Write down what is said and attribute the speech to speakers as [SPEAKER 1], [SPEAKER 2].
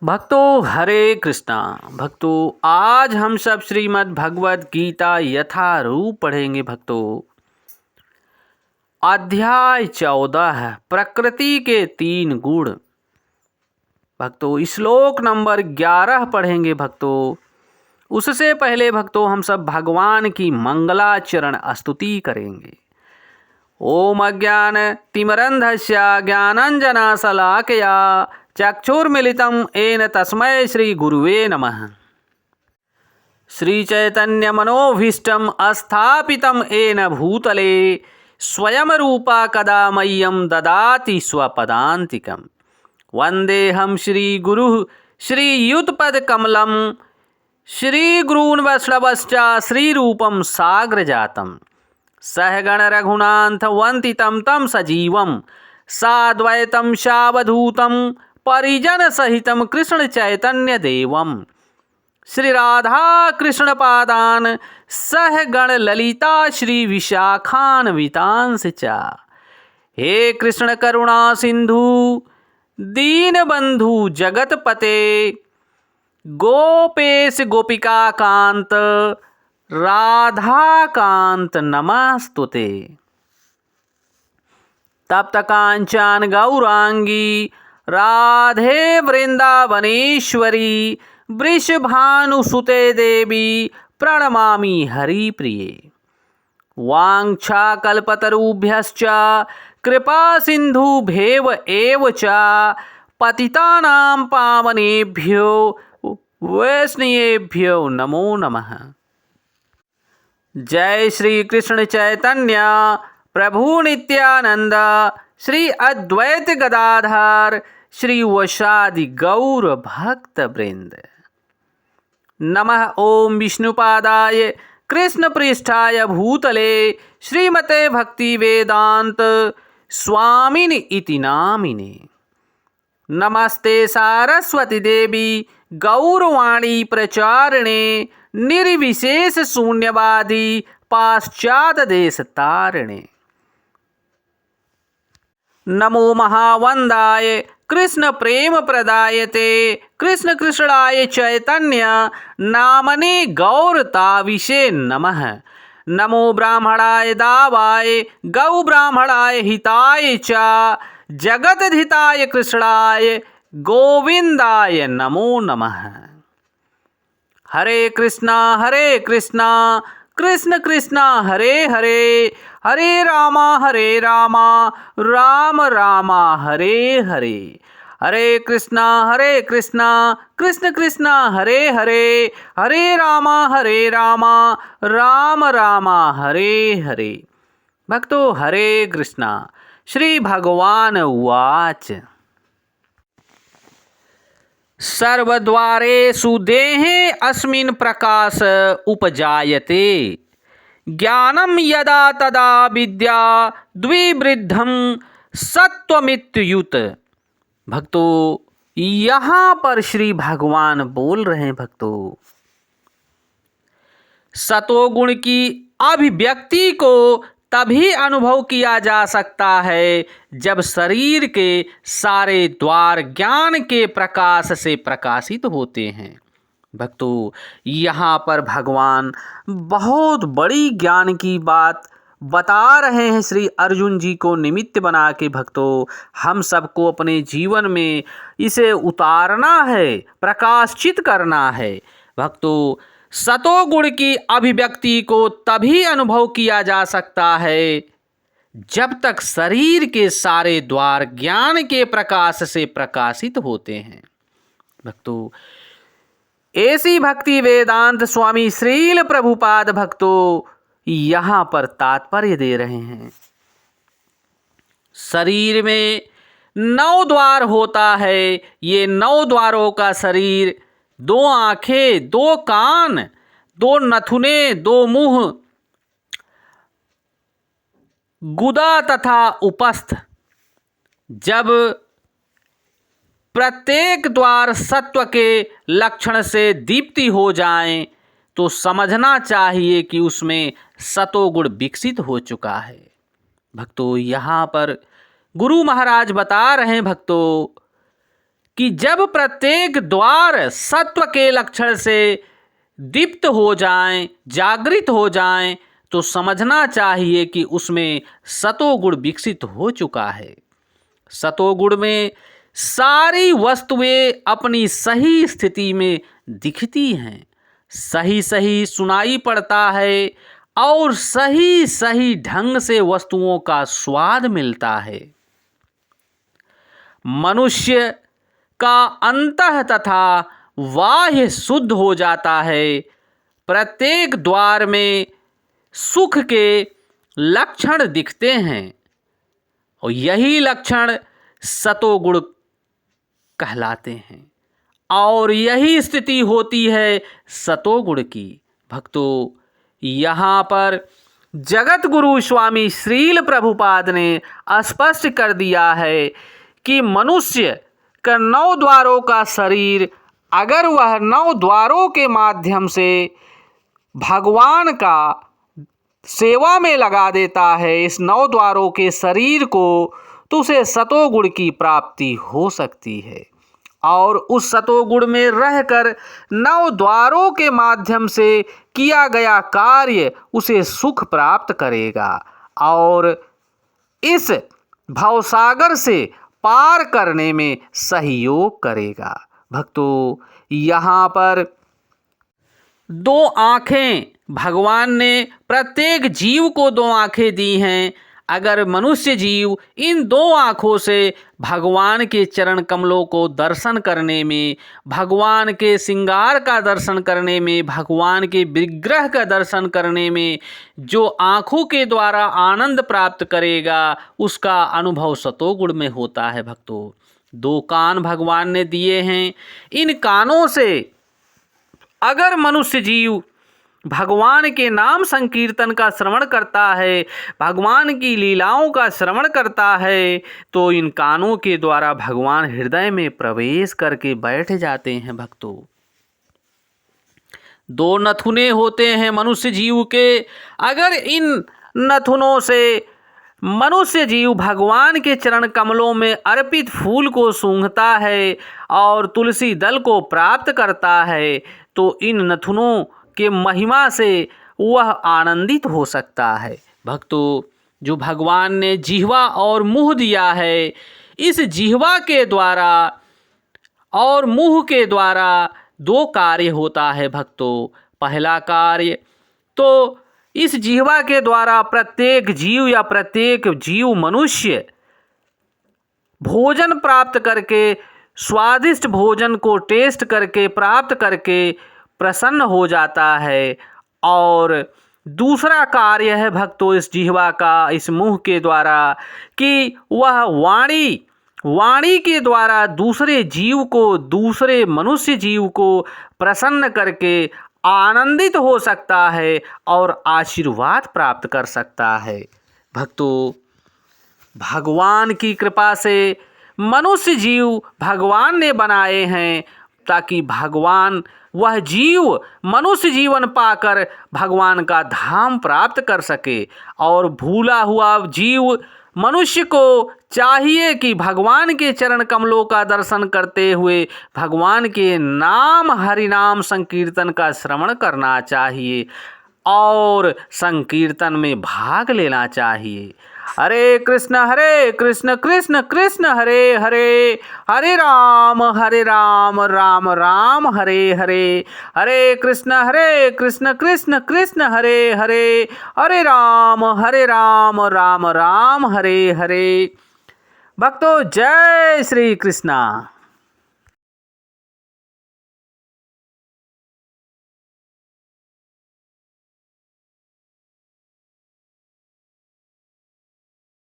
[SPEAKER 1] भक्तों हरे कृष्णा। भक्तों आज हम सब श्रीमद् भगवद गीता यथारूप पढ़ेंगे। भक्तों अध्याय 14 प्रकृति के 3 गुण। भक्तों श्लोक नंबर 11 पढ़ेंगे। भक्तों उससे पहले भक्तों हम सब भगवान की मंगलाचरण स्तुति करेंगे। ओम अज्ञान तिमिरन्धस्य ज्ञानाञ्जनशलाकया चक्षुर्मिलितं येन तस्मै श्री गुरुवे नमः। श्री चैतन्य मनोभीष्टं स्थापितं येन भूतले स्वयं रूपा कदा मह्यं ददाति स्वपदान्तिकं। वन्देऽहं श्री गुरुः श्रीयुतपदकमलं श्रीगुरून् वैष्णवश्च श्रीरूपं साग्रजातम्। सहगण रघुनाथ वंदितं तं सजीवं साद्वैतं सावधूतं परिजन सहितं कृष्ण चैतन्य देवं। श्री राधा कृष्ण पादान सहगण ललिता श्री विशाखान्वितांश्च च। हे कृष्ण करुणा सिंधु दीनबंधु जगतपते गोपेश गोपिका कांत राधाकांत नमस्तुते। तप्त कांचन गौरांगी राधे वृंदावनेश्वरी वृषभानुसुते देवी प्रणमामि हरिप्रिये। वाञ्छाकल्पतरुभ्यश्च कृपा सिन्धुभ्येव एव च पतितानां पावनेभ्यो वैष्णवेभ्यो नमो नमः। जय श्री कृष्ण चैतन्य प्रभु नित्यानंद श्री अद्वैत गदाधर श्री वशादि गौर भक्त वृंद। नमः ओम विष्णुपादाय कृष्ण पृष्ठाय भूतले श्रीमते भक्ति वेदांत स्वामिनि इति नामिने। नमस्ते सारस्वती देवी गौरवाणी प्रचारिणे निर्विशेष शून्यवादी पाश्चात देश तारिणे। नमो महावंदाय कृष्ण प्रेम प्रदायते कृष्ण कृष्णाय चैतन्य नामने गौरताविषे नमः। नमो ब्राह्मणाय दावाय गौ ब्राह्मणाय हिताय च जगद्धिताय कृष्णाय गोविंदाय नमो नमः। हरे कृष्णा कृष्ण कृष्णा हरे हरे हरे रामा राम राम हरे हरे। हरे कृष्णा कृष्ण कृष्णा हरे हरे हरे राम राम राम हरे हरे। भक्तों हरे कृष्णा। श्री भगवान उवाच सर्वद्वारेषु देहे अस्मिन् प्रकाश उपजायते ज्ञानं यदा तदा विद्या द्विवृद्धं सत्वमित्युत। भक्तों यहाँ पर श्री भगवान बोल रहे हैं। भक्तों सतोगुण की अभिव्यक्ति को तभी अनुभव किया जा सकता है जब शरीर के सारे द्वार ज्ञान के प्रकाश से प्रकाशित होते हैं। भक्तों यहाँ पर भगवान बहुत बड़ी ज्ञान की बात बता रहे हैं श्री अर्जुन जी को निमित्त बना के। भक्तों हम सबको अपने जीवन में इसे उतारना है, प्रकाशित करना है। भक्तों सतोगुण की अभिव्यक्ति को तभी अनुभव किया जा सकता है जब तक शरीर के सारे द्वार ज्ञान के प्रकाश से प्रकाशित होते हैं। भक्तों ऐसी भक्ति वेदांत स्वामी श्रील प्रभुपाद भक्तों यहाँ पर तात्पर्य दे रहे हैं। शरीर में 9 द्वार होता है। ये 9 द्वारों का शरीर 2 आंखें, 2 कान, 2 नथुने, 2 मुंह, गुदा तथा उपस्थ। जब प्रत्येक द्वार सत्व के लक्षण से दीप्ति हो जाएं तो समझना चाहिए कि उसमें सतोगुण विकसित हो चुका है। भक्तों यहाँ पर गुरु महाराज बता रहे हैं भक्तों कि जब प्रत्येक द्वार सत्व के लक्षण से दीप्त हो जाएं, जागृत हो जाएं, तो समझना चाहिए कि उसमें सतोगुण विकसित हो चुका है। सतोगुण में सारी वस्तुएं अपनी सही स्थिति में दिखती हैं, सही सही सुनाई पड़ता है और सही सही ढंग से वस्तुओं का स्वाद मिलता है। मनुष्य का अंतः तथा बाह्य शुद्ध हो जाता है। प्रत्येक द्वार में सुख के लक्षण दिखते हैं और यही लक्षण सतोगुण कहलाते हैं और यही स्थिति होती है सतोगुण की। भक्तों, यहाँ पर जगत गुरु स्वामी श्रील प्रभुपाद ने स्पष्ट कर दिया है कि मनुष्य का 9 द्वारों का शरीर, अगर वह 9 द्वारों के माध्यम से भगवान का सेवा में लगा देता है, इस 9 द्वारों के शरीर को, तो उसे सतोगुण की प्राप्ति हो सकती है और उस सतोगुण में रहकर 9 द्वारों के माध्यम से किया गया कार्य उसे सुख प्राप्त करेगा और इस भवसागर से पार करने में सहयोग करेगा। भक्तों, यहाँ पर 2 आँखें भगवान ने प्रत्येक जीव को 2 आँखें दी हैं। अगर मनुष्य जीव इन 2 आँखों से भगवान के चरण कमलों को दर्शन करने में, भगवान के श्रृंगार का दर्शन करने में, भगवान के विग्रह का दर्शन करने में जो आँखों के द्वारा आनंद प्राप्त करेगा, उसका अनुभव सतोगुण में होता है। भक्तों, 2 कान भगवान ने दिए हैं। इन कानों से अगर मनुष्य जीव भगवान के नाम संकीर्तन का श्रवण करता है, भगवान की लीलाओं का श्रवण करता है, तो इन कानों के द्वारा भगवान हृदय में प्रवेश करके बैठ जाते हैं। भक्तों, 2 नथुने होते हैं मनुष्य जीव के। अगर इन नथुनों से मनुष्य जीव भगवान के चरण कमलों में अर्पित फूल को सूंघता है और तुलसी दल को प्राप्त करता है, तो इन नथुनों के महिमा से वह आनंदित हो सकता है। भक्तों, जो भगवान ने जिह्वा और मुंह दिया है, इस जिह्वा के द्वारा और मुंह के द्वारा 2 कार्य होता है। भक्तों, पहला कार्य तो इस जिह्वा के द्वारा प्रत्येक जीव या प्रत्येक जीव मनुष्य भोजन प्राप्त करके, स्वादिष्ट भोजन को टेस्ट करके, प्राप्त करके प्रसन्न हो जाता है। और दूसरा कार्य है भक्तों इस जिह्वा का, इस मुंह के द्वारा, कि वह वाणी के द्वारा दूसरे जीव को, दूसरे मनुष्य जीव को प्रसन्न करके आनंदित हो सकता है और आशीर्वाद प्राप्त कर सकता है। भक्तों, भगवान की कृपा से मनुष्य जीव भगवान ने बनाए हैं ताकि भगवान, वह जीव मनुष्य जीवन पाकर भगवान का धाम प्राप्त कर सके। और भूला हुआ जीव मनुष्य को चाहिए कि भगवान के चरण कमलों का दर्शन करते हुए भगवान के नाम, हरि नाम संकीर्तन का श्रवण करना चाहिए और संकीर्तन में भाग लेना चाहिए। हरे कृष्ण कृष्ण कृष्ण हरे हरे, हरे राम राम राम हरे हरे, हरे कृष्ण कृष्ण कृष्ण हरे हरे, हरे राम राम राम हरे हरे। भक्तों, जय श्री कृष्णा।